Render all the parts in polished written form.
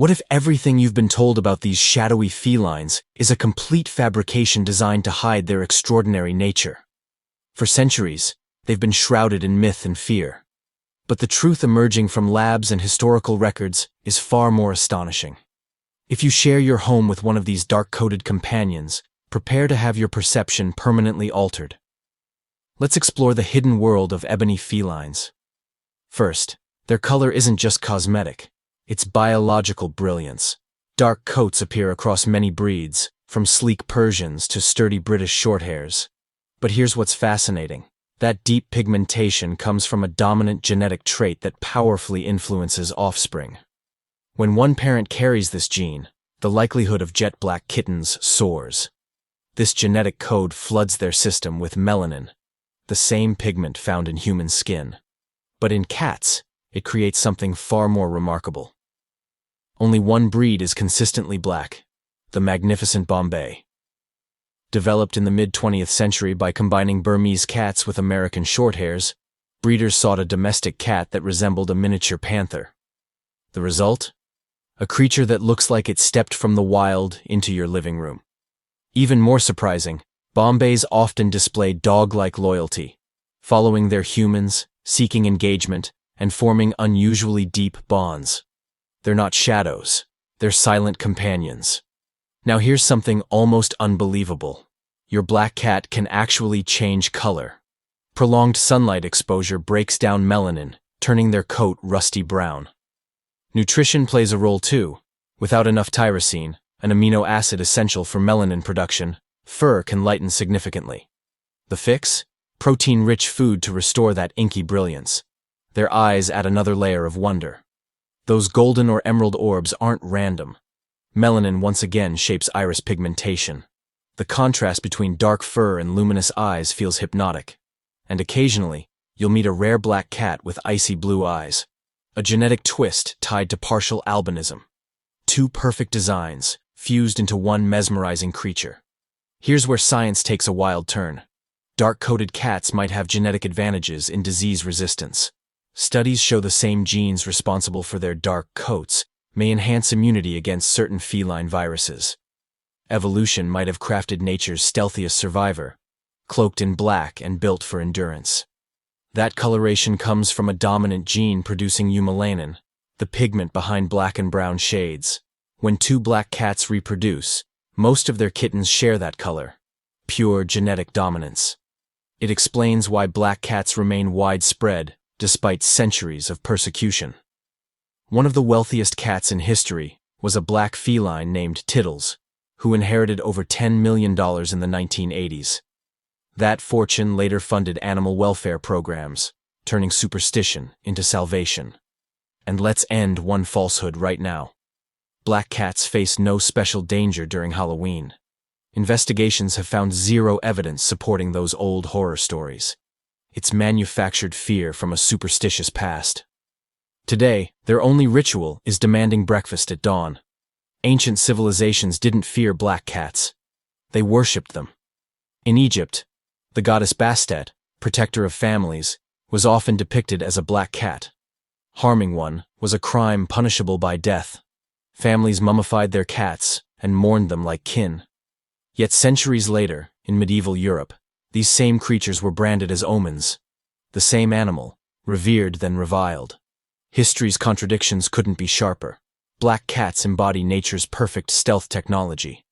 What if everything you've been told about these shadowy felines is a complete fabrication designed to hide their extraordinary nature? For centuries, they've been shrouded in myth and fear. But the truth emerging from labs and historical records is far more astonishing. If you share your home with one of these dark-coated companions, prepare to have your perception permanently altered. Let's explore the hidden world of ebony felines. First, their color isn't just cosmetic. It's biological brilliance. Dark coats appear across many breeds, from sleek Persians to sturdy British Shorthairs. But here's what's fascinating. That deep pigmentation comes from a dominant genetic trait that powerfully influences offspring. When one parent carries this gene, the likelihood of jet black kittens soars. This genetic code floods their system with melanin, the same pigment found in human skin. But in cats, it creates something far more remarkable. Only one breed is consistently black, the magnificent Bombay. Developed in the mid-20th century by combining Burmese cats with American Shorthairs, breeders sought a domestic cat that resembled a miniature panther. The result? A creature that looks like it stepped from the wild into your living room. Even more surprising, Bombays often display dog-like loyalty, following their humans, seeking engagement, and forming unusually deep bonds. They're not shadows, they're silent companions. Now here's something almost unbelievable. Your black cat can actually change color. Prolonged sunlight exposure breaks down melanin, turning their coat rusty brown. Nutrition plays a role too. Without enough tyrosine, an amino acid essential for melanin production, fur can lighten significantly. The fix? Protein-rich food to restore that inky brilliance. Their eyes add another layer of wonder. Those golden or emerald orbs aren't random. Melanin once again shapes iris pigmentation. The contrast between dark fur and luminous eyes feels hypnotic. And occasionally, you'll meet a rare black cat with icy blue eyes. A genetic twist tied to partial albinism. Two perfect designs, fused into one mesmerizing creature. Here's where science takes a wild turn. Dark-coated cats might have genetic advantages in disease resistance. Studies show the same genes responsible for their dark coats may enhance immunity against certain feline viruses. Evolution might have crafted nature's stealthiest survivor, cloaked in black and built for endurance. That coloration comes from a dominant gene producing eumelanin, the pigment behind black and brown shades. When two black cats reproduce, most of their kittens share that color. Pure genetic dominance. It explains why black cats remain widespread despite centuries of persecution. One of the wealthiest cats in history was a black feline named Tittles, who inherited over $10 million in the 1980s. That fortune later funded animal welfare programs, turning superstition into salvation. And let's end one falsehood right now. Black cats face no special danger during Halloween. Investigations have found zero evidence supporting those old horror stories. It's manufactured fear from a superstitious past. Today, their only ritual is demanding breakfast at dawn. Ancient civilizations didn't fear black cats. They worshipped them. In Egypt, the goddess Bastet, protector of families, was often depicted as a black cat. Harming one was a crime punishable by death. Families mummified their cats and mourned them like kin. Yet centuries later, in medieval Europe, these same creatures were branded as omens. The same animal, revered then reviled. History's contradictions couldn't be sharper. Black cats embody nature's perfect stealth technology.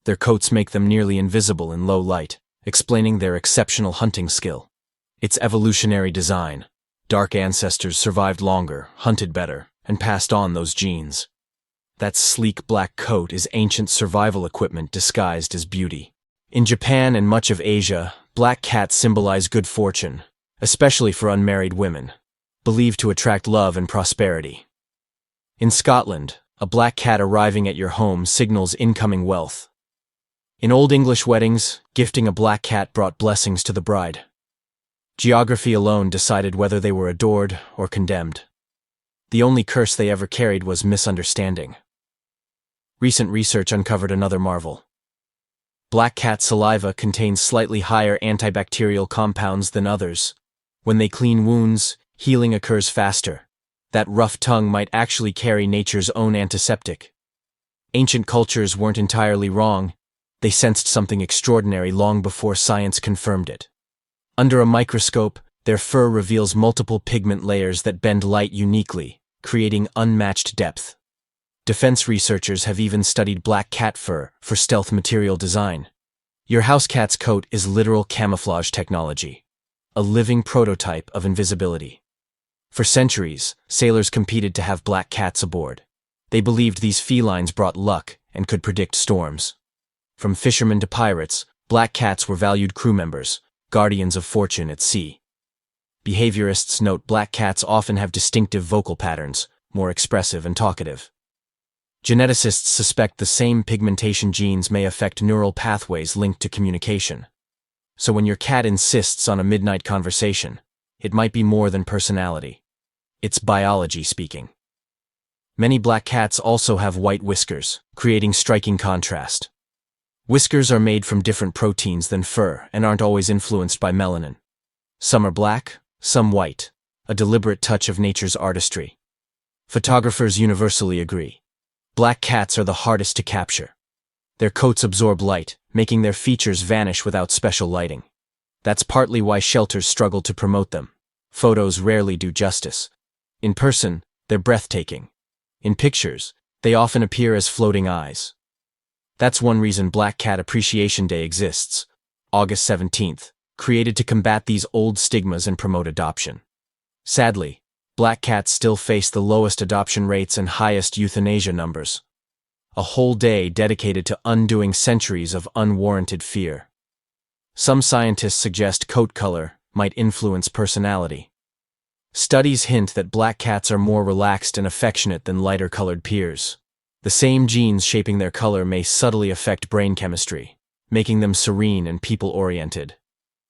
Their coats make them nearly invisible in low light, explaining their exceptional hunting skill. It's evolutionary design. Dark ancestors survived longer, hunted better, and passed on those genes. That sleek black coat is ancient survival equipment disguised as beauty. In Japan and much of Asia, black cats symbolize good fortune, especially for unmarried women, believed to attract love and prosperity. In Scotland, a black cat arriving at your home signals incoming wealth. In Old English weddings, gifting a black cat brought blessings to the bride. Geography alone decided whether they were adored or condemned. The only curse they ever carried was misunderstanding. Recent research uncovered another marvel. Black cat saliva contains slightly higher antibacterial compounds than others. When they clean wounds, healing occurs faster. That rough tongue might actually carry nature's own antiseptic. Ancient cultures weren't entirely wrong. They sensed something extraordinary long before science confirmed it. Under a microscope, their fur reveals multiple pigment layers that bend light uniquely, creating unmatched depth. Defense researchers have even studied black cat fur for stealth material design. Your house cat's coat is literal camouflage technology, a living prototype of invisibility. For centuries, sailors competed to have black cats aboard. They believed these felines brought luck and could predict storms. From fishermen to pirates, black cats were valued crew members, guardians of fortune at sea. Behaviorists note black cats often have distinctive vocal patterns, more expressive and talkative. Geneticists suspect the same pigmentation genes may affect neural pathways linked to communication. So when your cat insists on a midnight conversation, it might be more than personality. It's biology speaking. Many black cats also have white whiskers, creating striking contrast. Whiskers are made from different proteins than fur and aren't always influenced by melanin. Some are black, some white, a deliberate touch of nature's artistry. Photographers universally agree. Black cats are the hardest to capture. Their coats absorb light, making their features vanish without special lighting. That's partly why shelters struggle to promote them. Photos rarely do justice. In person, they're breathtaking. In pictures, they often appear as floating eyes. That's one reason Black Cat Appreciation Day exists, August 17th, created to combat these old stigmas and promote adoption. Sadly, black cats still face the lowest adoption rates and highest euthanasia numbers. A whole day dedicated to undoing centuries of unwarranted fear. Some scientists suggest coat color might influence personality. Studies hint that black cats are more relaxed and affectionate than lighter-colored peers. The same genes shaping their color may subtly affect brain chemistry, making them serene and people-oriented.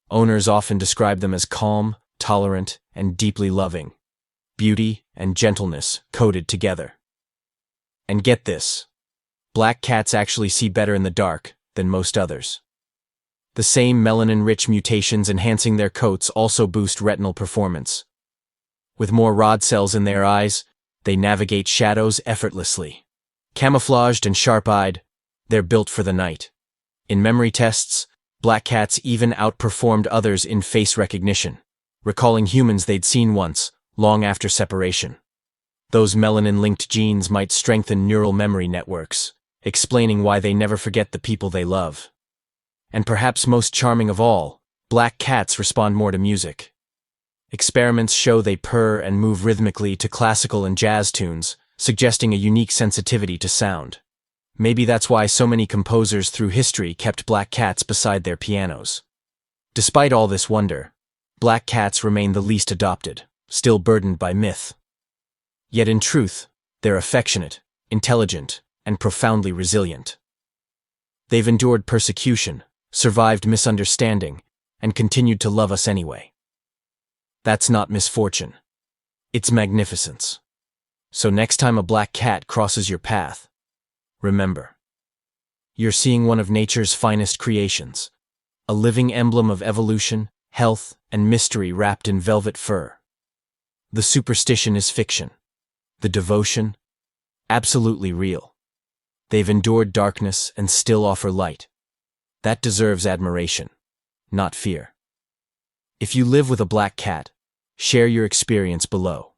Owners often describe them as calm, tolerant, and deeply loving. Beauty and gentleness coded together. And get this, black cats actually see better in the dark than most others. The same melanin-rich mutations enhancing their coats also boost retinal performance. With more rod cells in their eyes, they navigate shadows effortlessly. Camouflaged and sharp-eyed, they're built for the night. In memory tests, black cats even outperformed others in face recognition, recalling humans they'd seen once, long after separation. Those melanin-linked genes might strengthen neural memory networks, explaining why they never forget the people they love. And perhaps most charming of all, black cats respond more to music. Experiments show they purr and move rhythmically to classical and jazz tunes, suggesting a unique sensitivity to sound. Maybe that's why so many composers through history kept black cats beside their pianos. Despite all this wonder, black cats remain the least adopted, still burdened by myth. Yet in truth, they're affectionate, intelligent, and profoundly resilient. They've endured persecution, survived misunderstanding, and continued to love us anyway. That's not misfortune. It's magnificence. So next time a black cat crosses your path, remember, you're seeing one of nature's finest creations, a living emblem of evolution, health, and mystery wrapped in velvet fur. The superstition is fiction. The devotion, absolutely real. They've endured darkness and still offer light. That deserves admiration, not fear. If you live with a black cat, share your experience below.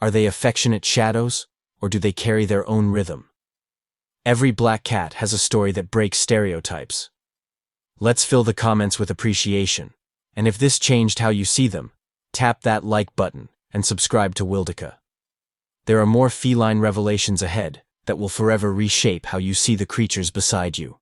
Are they affectionate shadows, or do they carry their own rhythm? Every black cat has a story that breaks stereotypes. Let's fill the comments with appreciation, and if this changed how you see them, tap that like button and subscribe to Wildica. There are more feline revelations ahead that will forever reshape how you see the creatures beside you.